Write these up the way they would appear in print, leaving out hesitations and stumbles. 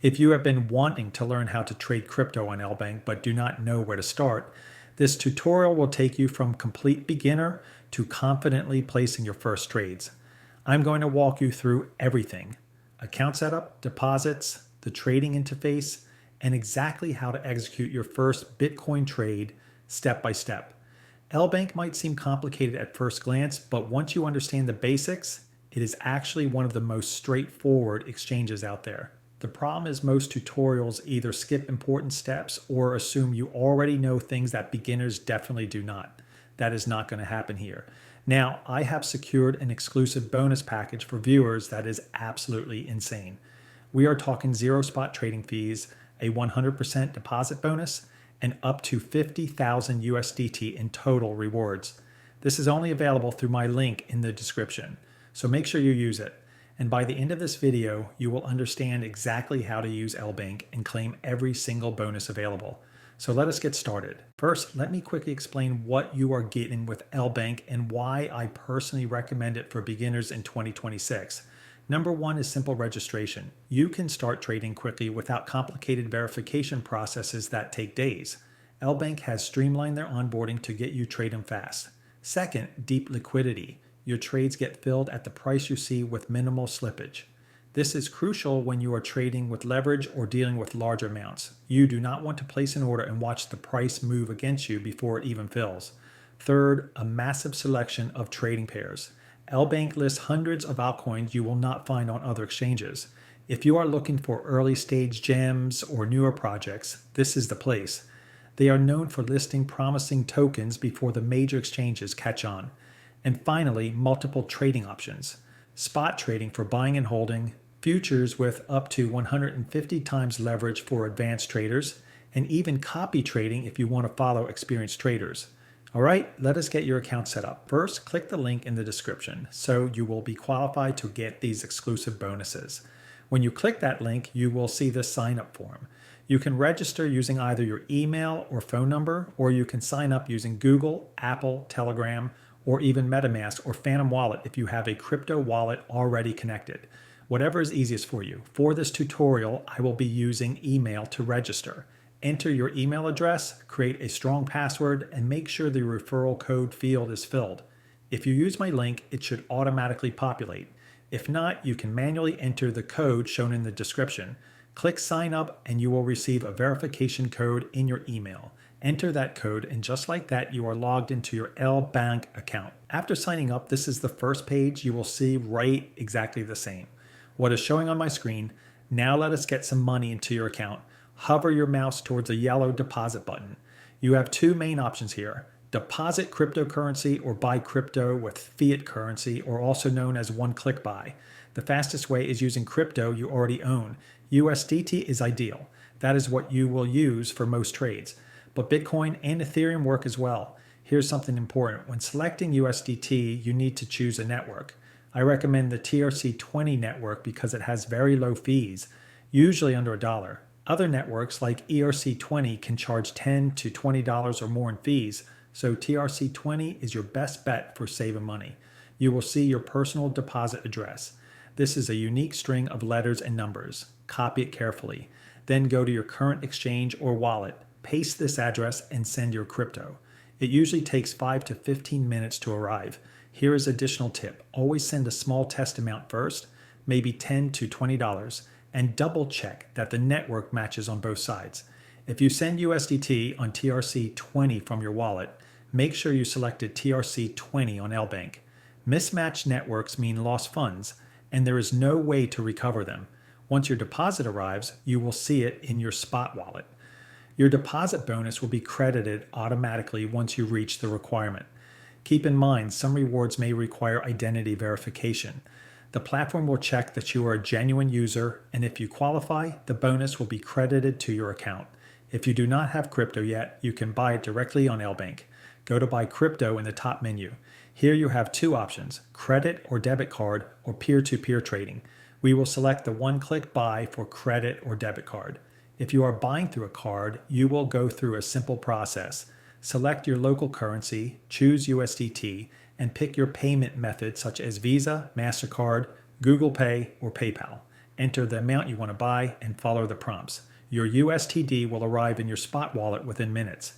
If you have been wanting to learn how to trade crypto on LBank but do not know where to start, this tutorial will take you from complete beginner to confidently placing your first trades. I'm going to walk you through everything: account setup, deposits, the trading interface, and exactly how to execute your first Bitcoin trade step by step. LBank might seem complicated at first glance, but once you understand the basics, it is actually one of the most straightforward exchanges out there. The problem is most tutorials either skip important steps or assume you already know things that beginners definitely do not. That is not going to happen here. Now, I have secured an exclusive bonus package for viewers that is absolutely insane. We are talking zero spot trading fees, a 100% deposit bonus, and up to 50,000 USDT in total rewards. This is only available through my link in the description, so make sure you use it. And by the end of this video, you will understand exactly how to use LBank and claim every single bonus available. So let us get started. First, let me quickly explain what you are getting with LBank and why I personally recommend it for beginners in 2026. Number one is simple registration. You can start trading quickly without complicated verification processes that take days. LBank has streamlined their onboarding to get you trading fast. Second, deep liquidity. Your trades get filled at the price you see with minimal slippage. This is crucial when you are trading with leverage or dealing with large amounts. You do not want to place an order and watch the price move against you before it even fills. Third, a massive selection of trading pairs. LBank lists hundreds of altcoins you will not find on other exchanges. If you are looking for early stage gems or newer projects, this is the place. They are known for listing promising tokens before the major exchanges catch on. And finally, multiple trading options. Spot trading for buying and holding, futures with up to 150 times leverage for advanced traders, and even copy trading if you want to follow experienced traders. All right, let us get your account set up. First, click the link in the description so you will be qualified to get these exclusive bonuses. When you click that link, you will see the sign up form. You can register using either your email or phone number, or you can sign up using Google, Apple, Telegram, or even MetaMask or Phantom Wallet if you have a crypto wallet already connected. Whatever is easiest for you. For this tutorial, I will be using email to register. Enter your email address, create a strong password, and make sure the referral code field is filled. If you use my link, it should automatically populate. If not, you can manually enter the code shown in the description. Click sign up and you will receive a verification code in your email. Enter that code, and just like that, you are logged into your LBank account. After signing up, this is the first page you will see right exactly the same. What is showing on my screen. Now let us get some money into your account. Hover your mouse towards the yellow deposit button. You have two main options here: deposit cryptocurrency or buy crypto with fiat currency, or also known as one-click buy. The fastest way is using crypto you already own. USDT is ideal. That is what you will use for most trades. But Bitcoin and Ethereum work as well. Here's something important. When selecting USDT, you need to choose a network. I recommend the TRC20 network because it has very low fees, usually under $1. Other networks like ERC20 can charge $10 to $20 or more in fees, so TRC20 is your best bet for saving money. You will see your personal deposit address. This is a unique string of letters and numbers. Copy it carefully. Then go to your current exchange or wallet. Paste this address and send your crypto. It usually takes 5 to 15 minutes to arrive. Here is an additional tip. Always send a small test amount first, maybe $10 to $20, and double check that the network matches on both sides. If you send USDT on TRC20 from your wallet, make sure you selected TRC20 on LBank. Mismatched networks mean lost funds, and there is no way to recover them. Once your deposit arrives, you will see it in your spot wallet. Your deposit bonus will be credited automatically once you reach the requirement. Keep in mind, some rewards may require identity verification. The platform will check that you are a genuine user, and if you qualify, the bonus will be credited to your account. If you do not have crypto yet, you can buy it directly on LBank. Go to buy crypto in the top menu. Here you have two options: credit or debit card, or peer-to-peer trading. We will select the one-click buy for credit or debit card. If you are buying through a card, you will go through a simple process. Select your local currency, choose USDT, and pick your payment method such as Visa, MasterCard, Google Pay, or PayPal. Enter the amount you want to buy and follow the prompts. Your USTD will arrive in your spot wallet within minutes.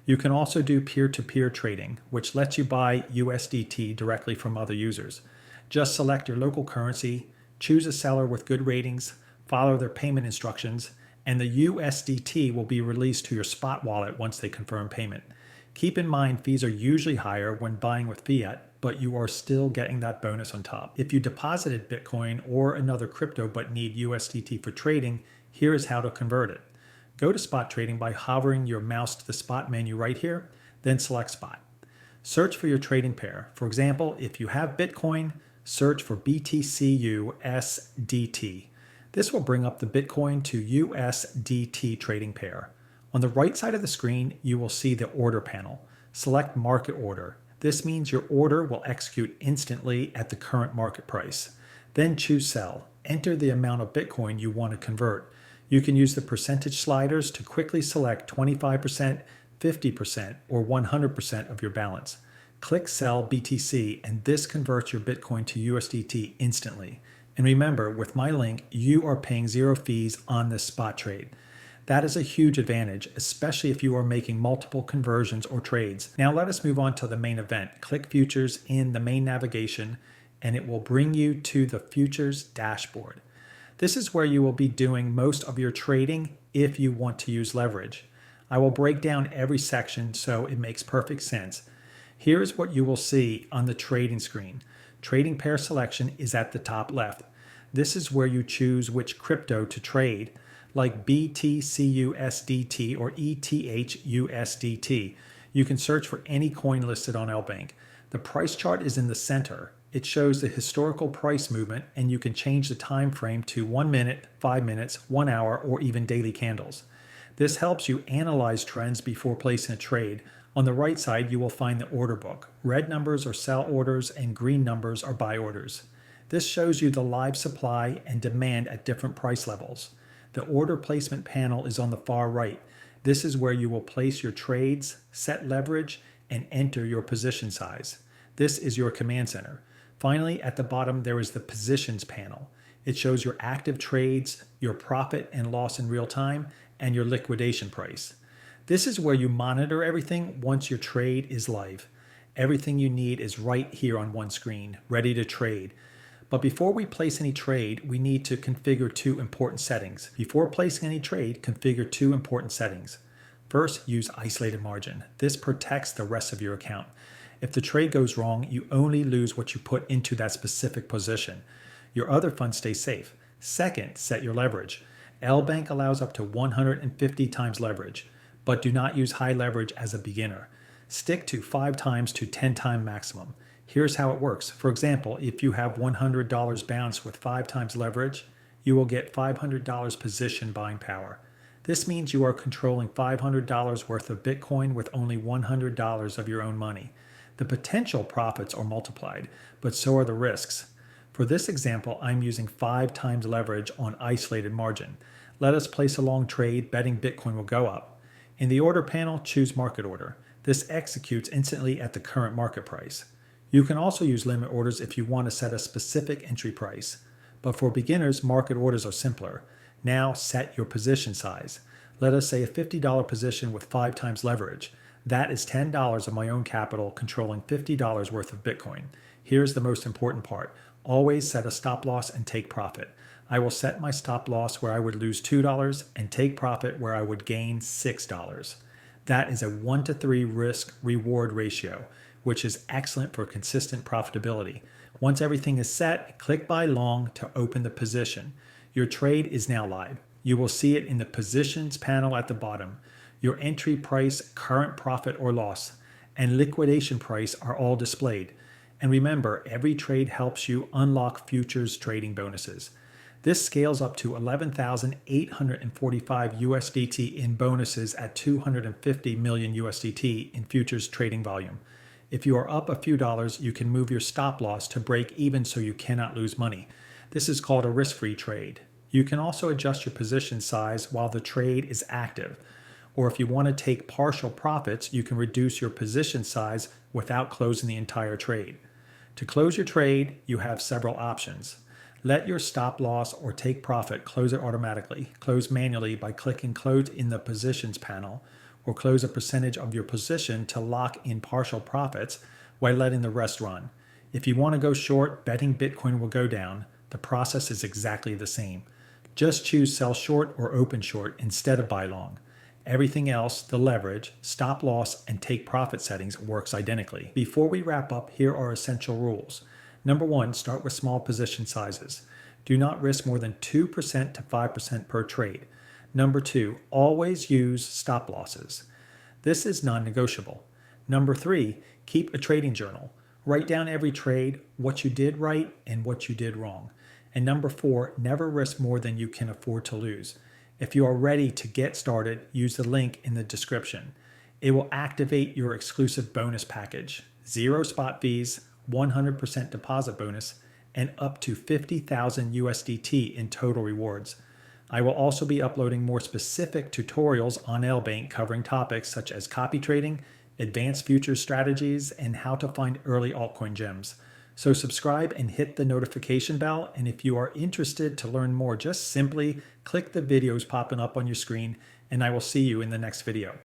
You can also do peer-to-peer trading, which lets you buy USDT directly from other users. Just select your local currency, choose a seller with good ratings, follow their payment instructions, and the USDT will be released to your spot wallet once they confirm payment. Keep in mind fees are usually higher when buying with fiat, but you are still getting that bonus on top. If you deposited Bitcoin or another crypto but need USDT for trading, here is how to convert it. Go to spot trading by hovering your mouse to the spot menu right here, then select spot. Search for your trading pair. For example, if you have Bitcoin, search for BTC USDT. This will bring up the Bitcoin to USDT trading pair. On the right side of the screen, you will see the order panel. Select market order. This means your order will execute instantly at the current market price. Then choose sell. Enter the amount of Bitcoin you want to convert. You can use the percentage sliders to quickly select 25%, 50%, or 100% of your balance. Click Sell BTC, and this converts your Bitcoin to USDT instantly. And remember, with my link, you are paying zero fees on this spot trade. That is a huge advantage, especially if you are making multiple conversions or trades. Now let us move on to the main event. Click Futures in the main navigation, and it will bring you to the Futures dashboard. This is where you will be doing most of your trading if you want to use leverage. I will break down every section so it makes perfect sense. Here is what you will see on the trading screen. Trading pair selection is at the top left. This is where you choose which crypto to trade, like BTCUSDT or ETHUSDT. You can search for any coin listed on LBank. The price chart is in the center. It shows the historical price movement, and you can change the time frame to 1 minute, 5 minutes, 1 hour, or even daily candles. This helps you analyze trends before placing a trade. On the right side, you will find the order book. Red numbers are sell orders and green numbers are buy orders. This shows you the live supply and demand at different price levels. The order placement panel is on the far right. This is where you will place your trades, set leverage, and enter your position size. This is your command center. Finally, at the bottom, there is the positions panel. It shows your active trades, your profit and loss in real time, and your liquidation price. This is where you monitor everything once your trade is live. Everything you need is right here on one screen, ready to trade. But before we place any trade, we need to configure two important settings. Before placing any trade, configure two important settings. First, use isolated margin. This protects the rest of your account. If the trade goes wrong, you only lose what you put into that specific position. Your other funds stay safe. Second, set your leverage. LBank allows up to 150 times leverage, but do not use high leverage as a beginner. Stick to 5 times to 10 times maximum. Here's how it works. For example, if you have $100 bounce with 5 times leverage, you will get $500 position buying power. This means you are controlling $500 worth of Bitcoin with only $100 of your own money. The potential profits are multiplied, but so are the risks. For this example, I'm using 5 times leverage on isolated margin. Let us place a long trade betting Bitcoin will go up. In the order panel, choose market order. This executes instantly at the current market price. You can also use limit orders if you want to set a specific entry price. But for beginners, market orders are simpler. Now set your position size. Let us say a $50 position with 5 times leverage. That is $10 of my own capital controlling $50 worth of Bitcoin. Here's the most important part. Always set a stop loss and take profit. I will set my stop loss where I would lose $2 and take profit where I would gain $6. That is a 1-to-3 risk reward ratio, which is excellent for consistent profitability. Once everything is set, click Buy Long to open the position. Your trade is now live. You will see it in the Positions panel at the bottom. Your entry price, current profit or loss, and liquidation price are all displayed. And remember, every trade helps you unlock futures trading bonuses. This scales up to 11,845 USDT in bonuses at 250 million USDT in futures trading volume. If you are up a few dollars, you can move your stop loss to break even so you cannot lose money. This is called a risk-free trade. You can also adjust your position size while the trade is active. Or if you want to take partial profits, you can reduce your position size without closing the entire trade. To close your trade, you have several options. Let your stop loss or take profit close it automatically. Close manually by clicking close in the positions panel, or close a percentage of your position to lock in partial profits while letting the rest run. If you want to go short, betting Bitcoin will go down. The process is exactly the same. Just choose sell short or open short instead of buy long. Everything else, the leverage, stop loss, and take profit settings works identically. Before we wrap up, here are essential rules. Number 1, start with small position sizes. Do not risk more than 2% to 5% per trade. Number 2, always use stop losses. This is non-negotiable. Number 3, keep a trading journal. Write down every trade, what you did right and what you did wrong. And number 4, never risk more than you can afford to lose. If you are ready to get started, use the link in the description. It will activate your exclusive bonus package, 0 spot fees, 100% deposit bonus, and up to 50,000 USDT in total rewards. I will also be uploading more specific tutorials on LBank covering topics such as copy trading, advanced futures strategies, and how to find early altcoin gems. So subscribe and hit the notification bell, and if you are interested to learn more, just simply click the videos popping up on your screen, and I will see you in the next video.